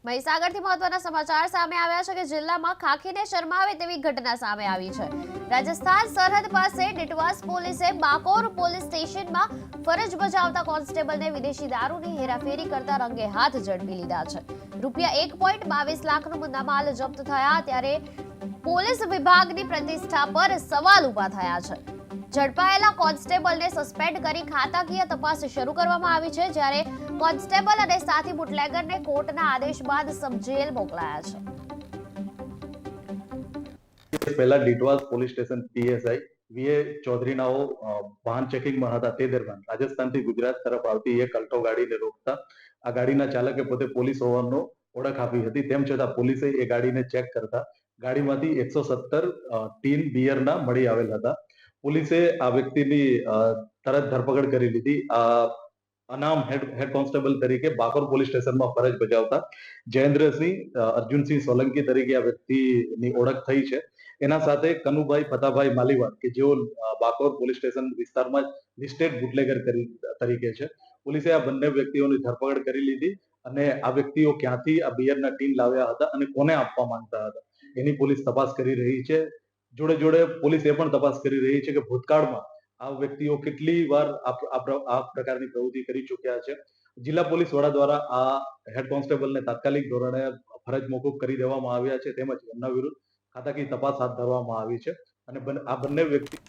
મહીસાગરથી મહત્વના સમાચાર સામે આવ્યા છે કે જિલ્લામાં ખાખીને શરમાવે તેવી ઘટના સામે આવી છે। રાજસ્થાન સરહદ પાસે ડિટવાસ પોલીસે બાકોર પોલીસ સ્ટેશનમાં ફરજ બજાવતા કોન્સ્ટેબલને વિદેશી દારૂની હેરાફેરી કરતા રંગે હાથ ઝડપી લીધા છે। રૂપિયા 1.22 લાખનો મુદ્દામાલ જપ્ત થયા ત્યારે પોલીસ વિભાગની પ્રતિષ્ઠા પર સવાલ ઉભા થયા છે। ઝડપાયેલા કોન્સ્ટેબલને સસ્પેન્ડ કરી ખાતાકીય તપાસ શરૂ કરવામાં આવી છે, જ્યારે કોન્સ્ટેબલ અને સાથી બુટલેગરને કોર્ટના આદેશ બાદ સબ જેલ મોકલાયા છે। પહેલા ડીટવાસ પોલીસ સ્ટેશન પીએસઆઈ વીએ ચૌધરીનાઓ વાહન ચેકિંગમાં હતા તે દરમિયાન રાજસ્થાનથી ગુજરાત તરફ આવતી એક અલ્ટો ગાડીને રોકતા આ ગાડીના ચાલકે પોતે પોલીસ હોવાનો ઓળખ આપી હતી। તેમ છતાં પોલીસે એ ગાડીને ચેક કરતા ગાડીમાંથી 117 ટીન બિયરના મળી આવેલ હતા। પોલીસે આ વ્યક્તિની તરત ધરપકડ કરી લીધી। અનામ હેડ કોન્સ્ટેબલ તરીકે બાકોર પોલીસ સ્ટેશનમાં ફરજ બજાવતા જયેન્દ્રસિંહ અર્જુનસિંહ સોલંકી તરીકે આ વ્યક્તિની ઓળખ થઈ છે। એના સાથે કનુભાઈ ફતાભાઈ માલીવાડ કે જેઓ બાકોર પોલીસ સ્ટેશન વિસ્તારમાં લિસ્ટેડ બુટલેગર તરીકે છે। પોલીસે આ બંને વ્યક્તિઓની ધરપકડ કરી લીધી અને આ વ્યક્તિઓ ક્યાંથી આ બિયરના ટીન લાવ્યા હતા અને કોને આપવા માંગતા હતા એની પોલીસ તપાસ કરી રહી છે। જોડે જોડે પોલીસ એ પણ તપાસ કરી રહી છે કે ભૂતકાળમાં આ વ્યક્તિઓ કેટલી વાર આ પ્રકારની પ્રવૃત્તિ કરી ચૂક્યા છે। જિલ્લા પોલીસ વડા દ્વારા આ હેડ કોન્સ્ટેબલને તાત્કાલિક ધોરણે ફરજ મોકૂફ કરી દેવામાં આવ્યા છે, તેમજ એમના વિરુદ્ધ ખાતાકીય તપાસ હાથ ધરવામાં આવી છે અને આ બંને વ્યક્તિ